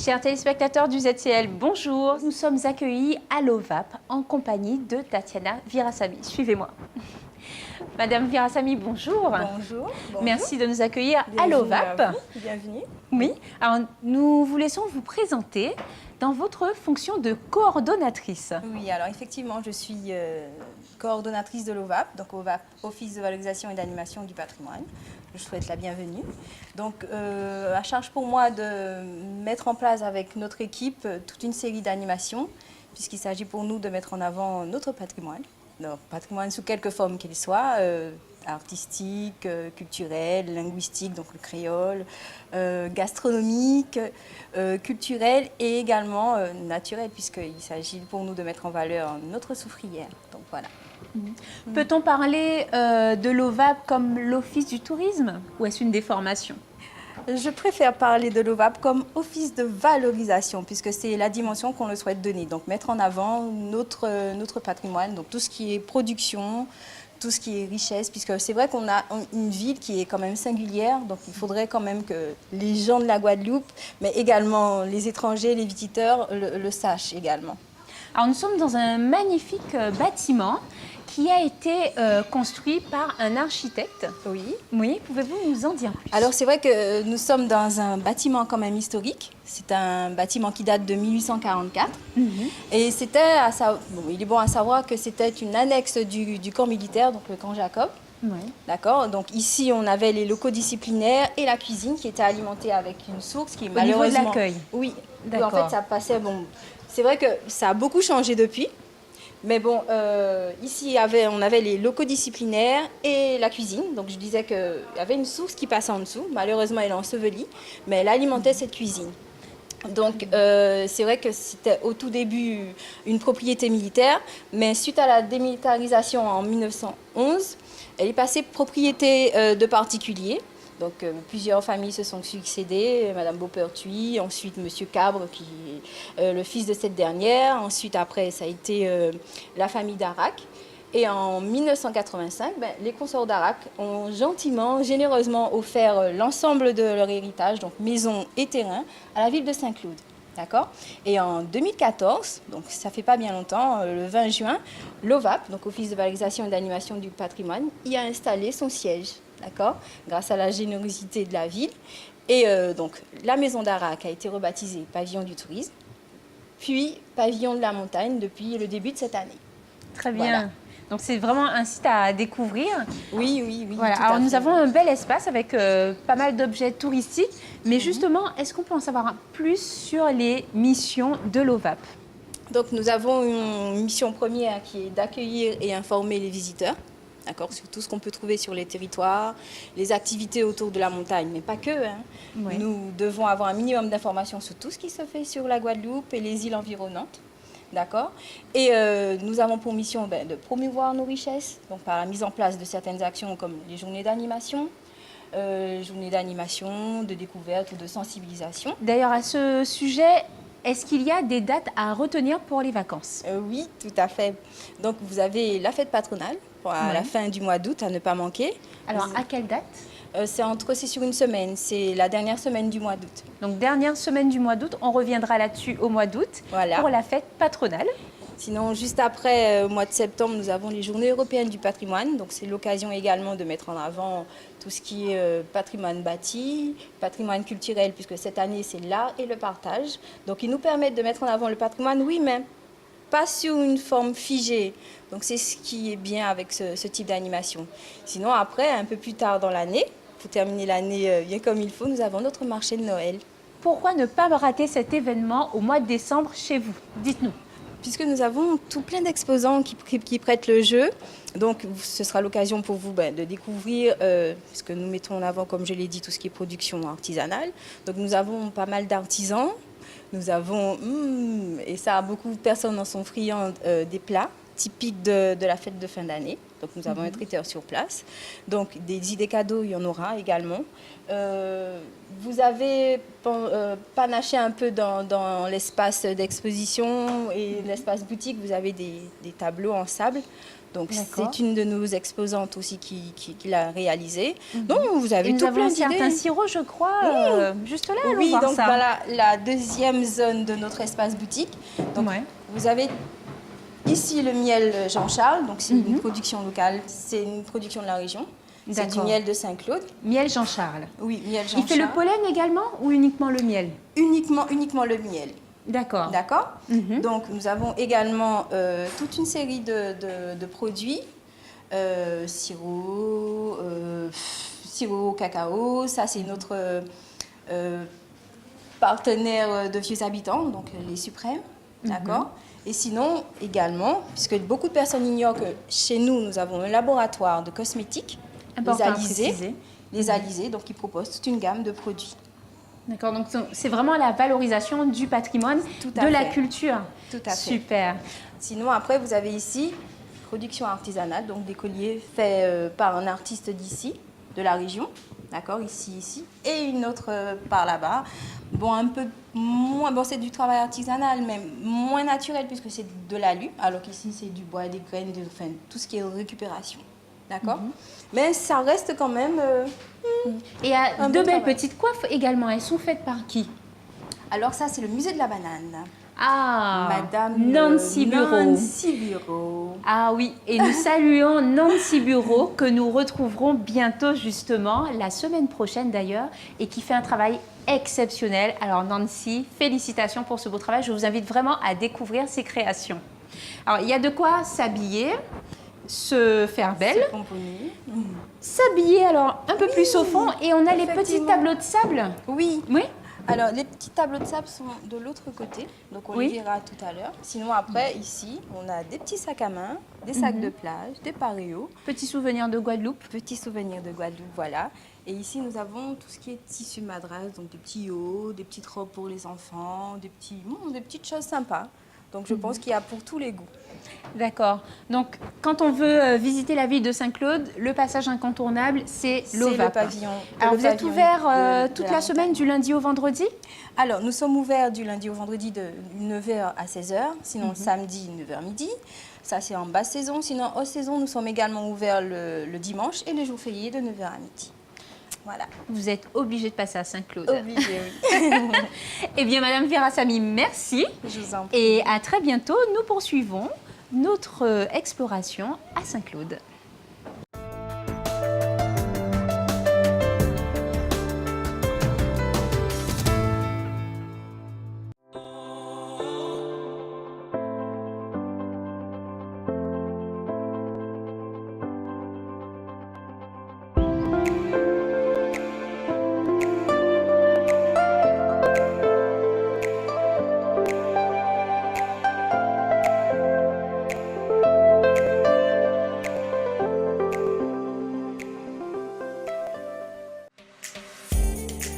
Chers téléspectateurs du ZCL, bonjour. Nous sommes accueillis à l'OVAP en compagnie de Tatiana Virasamy. Suivez-moi. Madame Virasamy, bonjour. Bonjour. Merci de nous accueillir à Bienvenue l'OVAP. à vous. Bienvenue. Oui, alors nous vous laissons vous présenter dans votre fonction de coordonnatrice. Oui, alors effectivement, je suis coordonnatrice de l'OVAP, donc OVAP, Office de valorisation et d'animation du patrimoine. Je souhaite la bienvenue. Donc, à charge pour moi de mettre en place avec notre équipe toute une série d'animations, puisqu'il s'agit pour nous de mettre en avant notre patrimoine. Donc, patrimoine sous quelque forme qu'il soit, artistique, culturel, linguistique, donc le créole, gastronomique, culturel et également naturel, puisqu'il s'agit pour nous de mettre en valeur notre soufrière. Donc voilà. Peut-on parler de l'OVAP comme l'Office du tourisme ou est-ce une déformation? Je préfère parler de l'OVAP comme office de valorisation, puisque c'est la dimension qu'on le souhaite donner. Donc mettre en avant notre patrimoine, donc tout ce qui est production, tout ce qui est richesse, puisque c'est vrai qu'on a une ville qui est quand même singulière, donc il faudrait quand même que les gens de la Guadeloupe, mais également les étrangers, les visiteurs, le sachent également. Alors nous sommes dans un magnifique bâtiment qui a été construit par un architecte. Oui. Oui, pouvez-vous nous en dire plus? Alors c'est vrai que nous sommes dans un bâtiment quand même historique. C'est un bâtiment qui date de 1844. Et c'était, il est bon à savoir que c'était une annexe du camp militaire, donc le camp Jacob. Oui. D'accord. Donc ici, on avait les locaux disciplinaires et la cuisine qui était alimentée avec une source qui est Au niveau de l'accueil. Oui. D'accord. En fait, ça passait. Bon, c'est vrai que ça a beaucoup changé depuis. Mais bon, ici, on avait les locaux disciplinaires et la cuisine. Donc, je disais qu'il y avait une source qui passait en dessous. Malheureusement, elle est ensevelie, mais elle alimentait cette cuisine. Donc, c'est vrai que c'était au tout début une propriété militaire, mais suite à la démilitarisation en 1911, elle est passée propriété de particuliers. Donc, plusieurs familles se sont succédées, Madame Beaupertuis, ensuite Monsieur Cabre, qui est le fils de cette dernière. Ensuite, après, ça a été la famille d'Arac. Et en 1985, les consorts d'Arac ont gentiment, généreusement offert l'ensemble de leur héritage, donc maison et terrain, à la ville de Saint-Claude. D'accord. Et en 2014, donc ça fait pas bien longtemps, le 20 juin, l'OVAP, donc Office de valorisation et d'animation du patrimoine, y a installé son siège. D'accord, grâce à la générosité de la ville. Et donc, la maison d'Arac a été rebaptisée Pavillon du tourisme, puis Pavillon de la montagne depuis le début de cette année. Très bien. Voilà. Donc, c'est vraiment un site à découvrir. Oui. Voilà. Alors, nous avons un bel espace avec pas mal d'objets touristiques. Mais justement, est-ce qu'on peut en savoir plus sur les missions de l'OVAP? Donc, nous avons une mission première qui est d'accueillir et informer les visiteurs. D'accord, sur tout ce qu'on peut trouver sur les territoires, les activités autour de la montagne, mais pas que. Oui. Nous devons avoir un minimum d'informations sur tout ce qui se fait sur la Guadeloupe et les îles environnantes. D'accord. Et nous avons pour mission de promouvoir nos richesses, donc par la mise en place de certaines actions comme les journées d'animation, de découverte ou de sensibilisation. D'ailleurs, à ce sujet, est-ce qu'il y a des dates à retenir pour les vacances? Oui, tout à fait. Donc, vous avez la fête patronale à la fin du mois d'août, à ne pas manquer. Alors, à quelle date? C'est sur une semaine, c'est la dernière semaine du mois d'août. Donc, dernière semaine du mois d'août, on reviendra là-dessus au mois d'août pour la fête patronale. Sinon, juste après, au mois de septembre, nous avons les Journées européennes du patrimoine. Donc, c'est l'occasion également de mettre en avant tout ce qui est patrimoine bâti, patrimoine culturel, puisque cette année, c'est l'art et le partage. Donc, ils nous permettent de mettre en avant le patrimoine, oui, mais pas sur une forme figée. Donc, c'est ce qui est bien avec ce type d'animation. Sinon, après, un peu plus tard dans l'année, pour terminer l'année bien comme il faut, nous avons notre marché de Noël. Pourquoi ne pas rater cet événement au mois de décembre chez vous? Dites-nous. Puisque nous avons tout plein d'exposants qui prêtent le jeu. Donc, ce sera l'occasion pour vous de découvrir, puisque nous mettons en avant, comme je l'ai dit, tout ce qui est production artisanale. Donc, nous avons pas mal d'artisans. Nous avons, et ça, beaucoup de personnes en sont friandes, des plats typiques de la fête de fin d'année. Donc, nous avons un traiteur sur place. Donc, des idées cadeaux, il y en aura également. Vous avez panaché un peu dans l'espace d'exposition et l'espace boutique. Vous avez des tableaux en sable. Donc D'accord. c'est une de nos exposantes aussi qui l'a réalisé. Donc vous avez Et nous tout avons plein aussi un d'idées. sirop, je crois, juste là. Allons Oui, voir donc ça. voilà la deuxième zone de notre espace boutique. Donc Ouais. vous avez ici le miel Jean-Charles, donc c'est une production locale, c'est une production de la région. C'est du D'accord. miel de Saint-Claude. Miel Jean-Charles. Oui, miel Il Jean-Charles. fait le pollen également ou uniquement le miel? Uniquement le miel. D'accord. D'accord. Donc nous avons également toute une série de produits, sirop, sirop au cacao, ça c'est notre partenaire de Vieux Habitants, donc les Suprêmes, d'accord. Et sinon également, puisque beaucoup de personnes ignorent que chez nous, nous avons un laboratoire de cosmétiques, Important à préciser. les alizés, donc qui proposent toute une gamme de produits. D'accord, donc c'est vraiment la valorisation du patrimoine, Tout à de la fait. culture. Tout à fait. Super. Sinon, après, vous avez ici production artisanale, donc des colliers faits par un artiste d'ici, de la région, d'accord, ici, et une autre par là-bas. Bon, un peu moins, bon, c'est du travail artisanal, mais moins naturel puisque c'est de l'alu, alors qu'ici, c'est du bois, des graines, enfin, tout ce qui est récupération, d'accord. Mais ça reste quand même... Et il y a Un deux beau belles travail. petites coiffes également. Elles sont faites par qui? Alors ça, c'est le musée de la banane. Ah, Madame Nancy Bureau. Nancy Bureau. Ah oui, et nous saluons Nancy Bureau que nous retrouverons bientôt justement, la semaine prochaine d'ailleurs, et qui fait un travail exceptionnel. Alors Nancy, félicitations pour ce beau travail. Je vous invite vraiment à découvrir ses créations. Alors il y a de quoi s'habiller, se faire belle, C'est pomponné. s'habiller alors un peu plus au fond, et on a les petits effectivement. tableaux de sable. Oui. Oui. Alors, les petits tableaux de sable sont de l'autre côté, donc on Oui. les verra tout à l'heure. Sinon, après, ici, on a des petits sacs à main, des sacs de plage, des paréos, Petit souvenir de Guadeloupe. petits souvenirs de Guadeloupe, voilà. Et ici, nous avons tout ce qui est tissu madras, donc des petits hauts, des petites robes pour les enfants, des petites choses sympas. Donc, je pense qu'il y a pour tous les goûts. D'accord. Donc, quand on veut visiter la ville de Saint-Claude, le passage incontournable, c'est C'est l'OVAP. le pavillon. Alors, le vous êtes pavillon ouvert de toute la la montagne. semaine, du lundi au vendredi? Alors, nous sommes ouverts du lundi au vendredi de 9h à 16h, sinon le samedi 9h midi. Ça, c'est en basse saison. Sinon, haute saison, nous sommes également ouverts le dimanche et les jours fériés de 9h à midi. Voilà. Vous êtes obligé de passer à Saint-Claude. Obligé, oui. Eh bien, Madame Virasamy, merci. Je vous en prie. Et à très bientôt. Nous poursuivons notre exploration à Saint-Claude.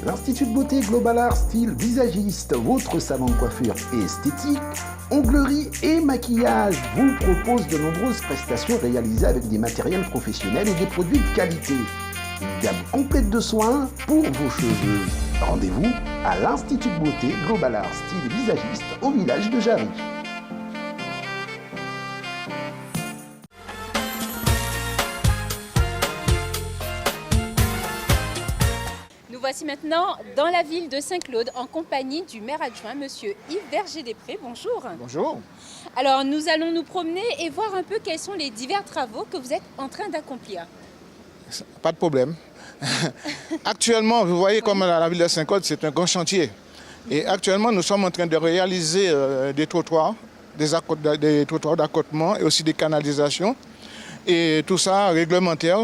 L'Institut de beauté Global Art Style Visagiste, votre salon de coiffure et esthétique, onglerie et maquillage, vous propose de nombreuses prestations réalisées avec des matériels professionnels et des produits de qualité. Une gamme complète de soins pour vos cheveux. Rendez-vous à l'Institut de beauté Global Art Style Visagiste au village de Jarry. Nous voici maintenant dans la ville de Saint-Claude en compagnie du maire adjoint, Monsieur Yves Verger-Després. Bonjour. Bonjour. Alors, nous allons nous promener et voir un peu quels sont les divers travaux que vous êtes en train d'accomplir. Pas de problème. Actuellement, vous voyez comme la ville de Saint-Claude, c'est un grand chantier. Et actuellement, nous sommes en train de réaliser des trottoirs, des trottoirs d'accotement et aussi des canalisations. Et tout ça réglementaire,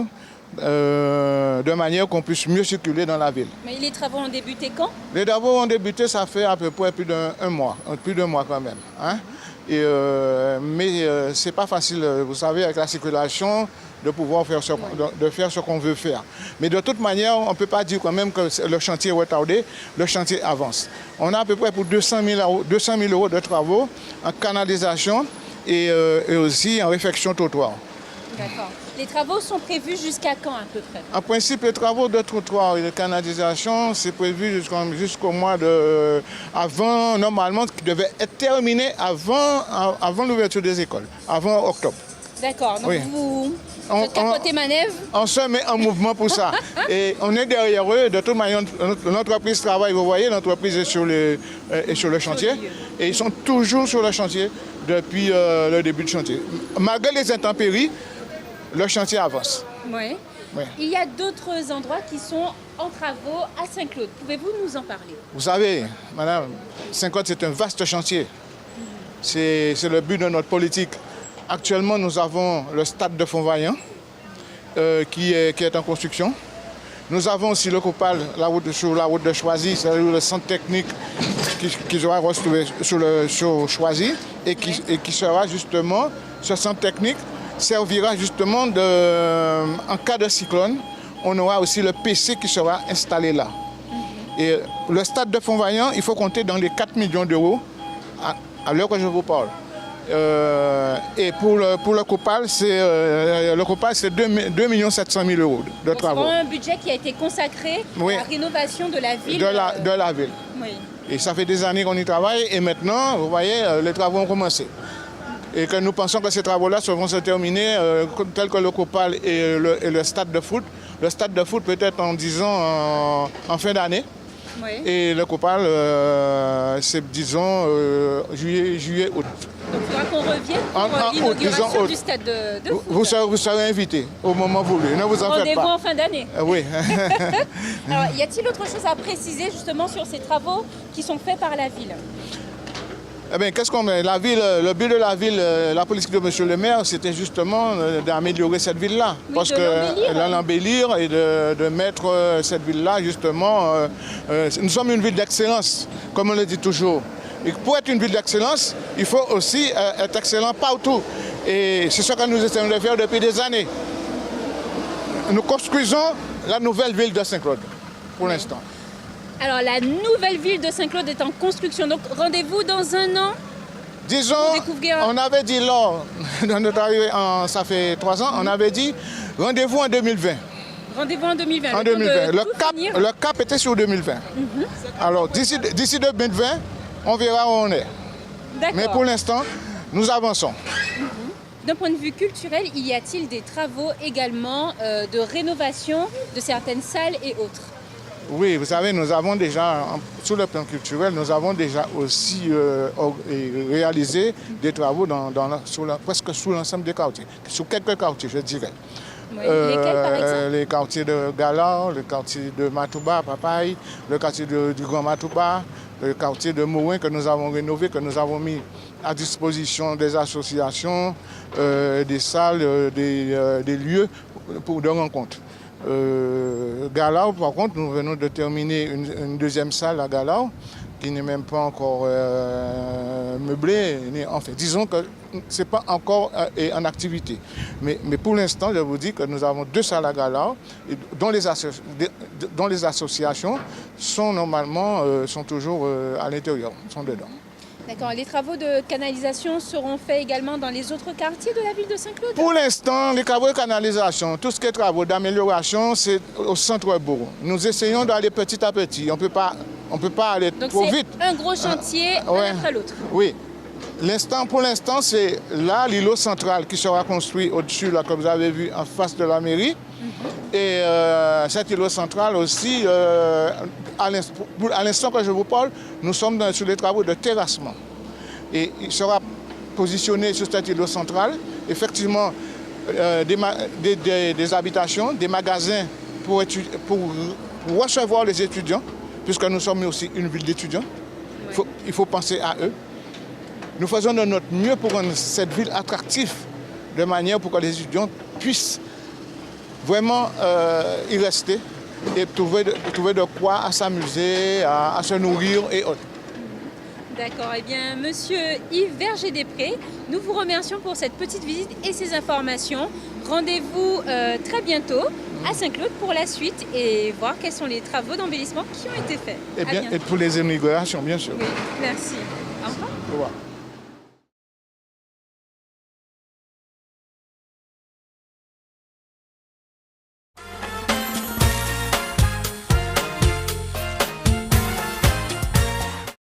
de manière qu'on puisse mieux circuler dans la ville. Mais les travaux ont débuté quand? Les travaux ont débuté, ça fait à peu près plus d'un mois, plus d'un mois quand même. Hein? Mais c'est pas facile, vous savez, avec la circulation, de pouvoir faire ce qu'on veut faire. Mais de toute manière, on ne peut pas dire quand même que le chantier est retardé, le chantier avance. On a à peu près pour 200 000 euros de travaux en canalisation et aussi en réfection trottoir. D'accord. Les travaux sont prévus jusqu'à quand à peu près? En principe, les travaux de trottoir et de canalisation, c'est prévu jusqu'au mois de... avant, normalement, qui devait être terminé avant l'ouverture des écoles, avant octobre. D'accord, donc Oui. vous On- capotez manœuvre. On se met en mouvement pour ça. Et on est derrière eux. De toute manière, l'entreprise travaille, vous voyez, l'entreprise est sur le chantier. Et ils sont toujours sur le chantier depuis le début du chantier. Malgré les intempéries, le chantier avance. Oui. Oui. Il y a d'autres endroits qui sont en travaux à Saint-Claude. Pouvez-vous nous en parler? Vous savez, madame, Saint-Claude, c'est un vaste chantier. C'est le but de notre politique. Actuellement, nous avons le stade de Fontvaillant qui est en construction. Nous avons aussi le Copal, sur la route de Choisy, c'est-à-dire le centre technique qui sera retrouvé sur Choisy et qui sera justement, ce centre technique servira justement en cas de cyclone, on aura aussi le PC qui sera installé là. Et le stade de Fontvaillant, il faut compter dans les 4 millions d'euros à l'heure que je vous parle. Et pour le Copal, c'est 2 700 000 euros de travaux. C'est un budget qui a été consacré Oui. à la rénovation de la ville. De la ville. Oui. Et ça fait des années qu'on y travaille et maintenant, vous voyez, les travaux ont commencé. Et que nous pensons que ces travaux-là vont se terminer tels que le Copal et le stade de foot. Le stade de foot peut-être en fin d'année. Oui. Et le Copal, c'est disons juillet, août. Donc il faudra qu'on revienne En pour août, l'inauguration disons août. du stade de foot. Vous serez invité au moment voulu, ne vous en faites Rendez-vous pas. en fin d'année. Oui. Alors, y a-t-il autre chose à préciser justement sur ces travaux qui sont faits par la ville? Eh bien, qu'est-ce qu'on met? La ville, le but de la ville, la politique de M. le maire, c'était justement d'améliorer cette ville-là. Oui, parce de l'embellir. de l'embellir et de mettre cette ville-là, justement. Nous sommes une ville d'excellence, comme on le dit toujours. Et pour être une ville d'excellence, il faut aussi être excellent partout. Et c'est ce que nous essayons de faire depuis des années. Nous construisons la nouvelle ville de Saint-Claude, pour l'instant. Alors, la nouvelle ville de Saint-Claude est en construction. Donc, rendez-vous dans un an. Disons, Pour découvrir- on avait dit lors de notre arrivée, ça fait 3 ans, on avait dit rendez-vous en 2020. Rendez-vous en 2020. En Le temps de 2020. tout finir. Le cap était sur 2020. Alors, d'ici 2020, on verra où on est. D'accord. Mais pour l'instant, nous avançons. D'un point de vue culturel, y a-t-il des travaux également de rénovation de certaines salles et autres? Oui, vous savez, nous avons déjà, sur le plan culturel, nous avons déjà aussi réalisé des travaux presque sur l'ensemble des quartiers, sur quelques quartiers, je dirais. Oui. Lesquels, par exemple? Les quartiers de Gala, le quartier de Matouba, Papaye, le quartier du Grand Matouba, le quartier de Mourin que nous avons rénové, que nous avons mis à disposition des associations, des salles, des lieux de rencontre. Galau, par contre, nous venons de terminer une deuxième salle à Galau, qui n'est même pas encore meublée. Enfin, disons que ce n'est pas encore en activité. Mais pour l'instant, je vous dis que nous avons 2 salles à Galau, dont les associations sont normalement sont toujours à l'intérieur, sont dedans. D'accord. Les travaux de canalisation seront faits également dans les autres quartiers de la ville de Saint-Claude? Pour l'instant, les travaux de canalisation, tout ce qui est travaux d'amélioration, c'est au centre-bourg. Nous essayons d'aller petit à petit. On ne peut pas aller Donc trop c'est vite. un gros chantier ouais. un après l'autre. Oui. Pour l'instant, c'est là l'îlot central qui sera construit au-dessus, là, comme vous avez vu, en face de la mairie. Et cet îlot central aussi, à l'instant que je vous parle, nous sommes sur les travaux de terrassement. Et il sera positionné sur cet îlot central, effectivement, des habitations, des magasins pour recevoir les étudiants, puisque nous sommes aussi une ville d'étudiants. Ouais. Il faut penser à eux. Nous faisons de notre mieux pour rendre cette ville attractive, de manière pour que les étudiants puissent vraiment y rester et trouver de quoi à s'amuser, à se nourrir et autres. D'accord. Eh bien, Monsieur Yves Verger-Després, nous vous remercions pour cette petite visite et ces informations. Rendez-vous très bientôt à Saint-Claude pour la suite et voir quels sont les travaux d'embellissement qui ont été faits. Et pour les inaugurations, bien sûr. Oui, merci. Au revoir. Au revoir.